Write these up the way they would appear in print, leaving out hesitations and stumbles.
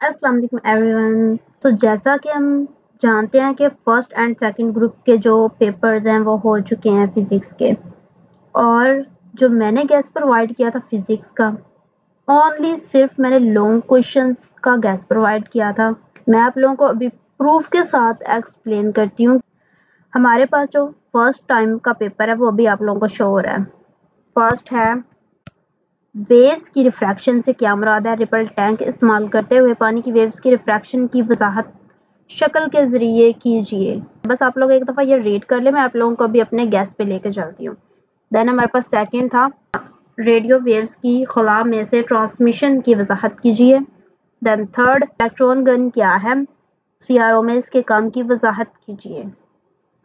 अस्सलाम वालेकुम एवरीवन। तो जैसा कि हम जानते हैं कि फर्स्ट एंड सेकंड ग्रुप के जो पेपर्स हैं वो हो चुके हैं फिज़िक्स के। और जो मैंने गैस प्रोवाइड किया था फिज़िक्स का, ओनली सिर्फ मैंने लॉन्ग क्वेश्चंस का गैस प्रोवाइड किया था। मैं आप लोगों को अभी प्रूफ के साथ एक्सप्लेन करती हूँ। हमारे पास जो फर्स्ट टाइम का पेपर है वो अभी आप लोगों को शो हो रहा है। फर्स्ट है वेव्स की रिफ्रैक्शन से क्या मुराद है। रिपल टैंक इस्तेमाल करते हुए पानी की वेव्स की रिफ्रैक्शन की वजाहत शक्ल के ज़रिए कीजिए। बस आप लोग एक दफ़ा ये रीड कर ले, मैं आप लोगों को अभी अपने गैस पे लेके चलती हूँ। देन हमारे पास सेकंड था रेडियो वेव्स की खला में से ट्रांसमिशन की वजाहत कीजिए। देन थर्ड इलेक्ट्रॉन गन क्या है, सीआरओ में इसके काम की वजाहत कीजिए।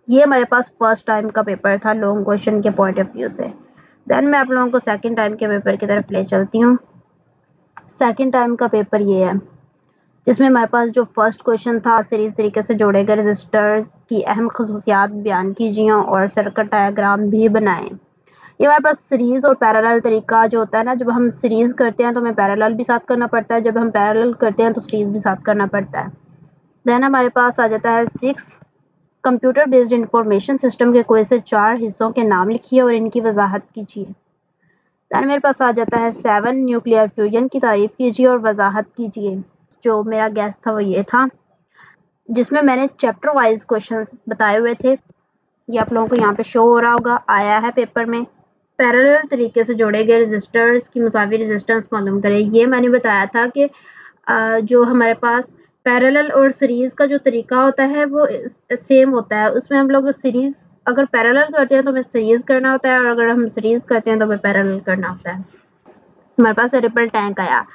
ये हमारे पास फर्स्ट टाइम का पेपर था लॉन्ग क्वेश्चन के पॉइंट ऑफ व्यू से। देन मैं आप लोगों को सेकंड टाइम के पेपर की तरफ ले चलती हूँ। सेकंड टाइम का पेपर ये है जिसमें हमारे पास जो फर्स्ट क्वेश्चन था सीरीज तरीके से जोड़े गए रजिस्टर्स की अहम खसूसियात बयान कीजिए और सर्किट डायग्राम भी बनाएं। ये हमारे पास सीरीज और पैरेलल तरीका जो होता है ना, जब हम सीरीज करते हैं तो हमें पैरेलल भी साथ करना पड़ता है, जब हम पैरेलल करते हैं तो सीरीज भी साथ करना पड़ता है। देन हमारे पास आ जाता है 6 कंप्यूटर बेस्ड इंफॉर्मेशन सिस्टम के कोई से 4 हिस्सों के नाम लिखिए और इनकी वजाहत कीजिए। दैन मेरे पास आ जाता है 7 न्यूक्लियर फ्यूजन की तारीफ कीजिए और वजाहत कीजिए। जो मेरा गैस था वो ये था, जिसमें मैंने चैप्टर वाइज क्वेश्चंस बताए हुए थे। ये आप लोगों को यहाँ पे शो हो रहा होगा, आया है पेपर में। पैरेलल तरीके से जोड़े गए रजिस्टर्स की मुसावी रेजिस्टेंस मालूम करें। ये मैंने बताया था कि जो हमारे पास पैरेलल और सीरीज का जो तरीका होता है वो सेम होता है। उसमें हम लोग सीरीज अगर पैरेलल करते हैं तो हमें सीरीज करना होता है, और अगर हम सीरीज करते हैं तो हमें पैरेलल करना होता है। हमारे पास रिपल टैंक आया,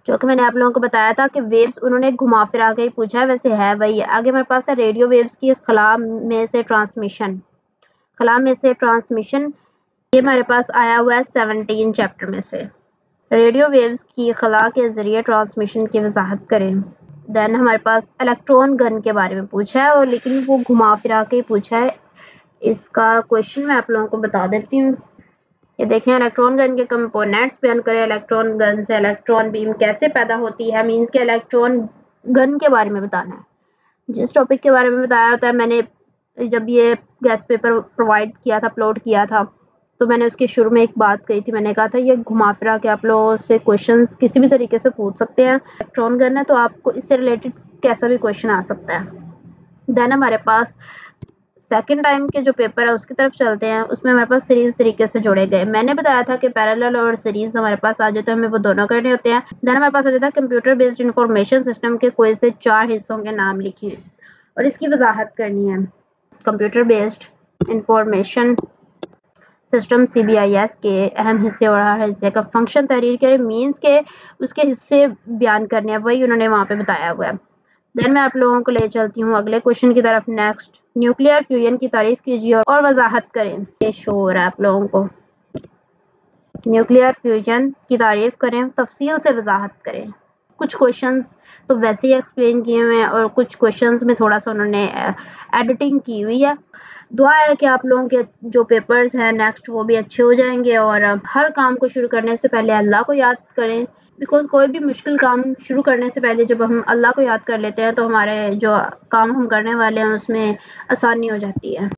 जो कि मैंने आप लोगों को बताया था कि वेव्स उन्होंने घुमा फिरा के ही पूछा है, वैसे है वही। आगे हमारे पास है रेडियो वेव्स की खला में से ट्रांसमिशन। खला में से ट्रांसमिशन ये हमारे पास आया हुआ है 17 चैप्टर में से। रेडियो वेव्स की खला के ज़रिए ट्रांसमिशन की वजाहत करें। देन हमारे पास इलेक्ट्रॉन गन के बारे में पूछा है, और लेकिन वो घुमा फिरा के पूछा है। इसका क्वेश्चन मैं आप लोगों को बता देती हूँ। ये देखें, इलेक्ट्रॉन गन के कंपोनेंट्स बयान करें। इलेक्ट्रॉन गन से इलेक्ट्रॉन बीम कैसे पैदा होती है, मींस के इलेक्ट्रॉन गन के बारे में बताना है। जिस टॉपिक के बारे में बताया होता है, मैंने जब ये गैस पेपर प्रोवाइड किया था, अपलोड किया था, तो मैंने उसके शुरू में एक बात कही थी। मैंने कहा था ये घुमा फिरा के आप लोगों से क्वेश्चंस किसी भी तरीके से पूछ सकते हैं। इलेक्ट्रॉन गन है तो आपको इससे रिलेटेड कैसा भी क्वेश्चन आ सकता है। देन हमारे पास सेकंड टाइम के जो पेपर है उसकी तरफ चलते हैं। उसमें हमारे पास सीरीज तरीके से जोड़े गए। मैंने बताया था कि पैरेलल और सीरीज हमारे पास आ जाए तो हमें वो दोनों करने होते हैं। देन हमारे पास आ जाता है कंप्यूटर बेस्ड इंफॉर्मेशन सिस्टम के कोई से 4 हिस्सों के नाम लिखिए और इसकी वजाहत करनी है। Computer based information system CBIS के अहम हिस्से और हर हिस्से का फंक्शन तहरीर करें, मीन्स के उसके हिस्से बयान करने हैं, वही उन्होंने वहाँ पे बताया हुआ है। देन मैं आप लोगों को ले चलती हूँ अगले क्वेश्चन की तरफ। नेक्स्ट, न्यूक्लियर फ्यूजन की तारीफ कीजिए और वजाहत करें। ये शो हो रहा है आप लोगों को। न्यूक्लियर फ्यूजन की तारीफ करें, तफसील से वजाहत करें। कुछ क्वेश्चंस तो वैसे ही एक्सप्लेन किए हुए हैं और कुछ क्वेश्चंस में थोड़ा सा उन्होंने एडिटिंग की हुई है। दुआ है कि आप लोगों के जो पेपर्स हैं नेक्स्ट वो भी अच्छे हो जाएंगे। और हर काम को शुरू करने से पहले अल्लाह को याद करें, बिकॉज कोई भी मुश्किल काम शुरू करने से पहले जब हम अल्लाह को याद कर लेते हैं तो हमारे जो काम हम करने वाले हैं उसमें आसानी हो जाती है।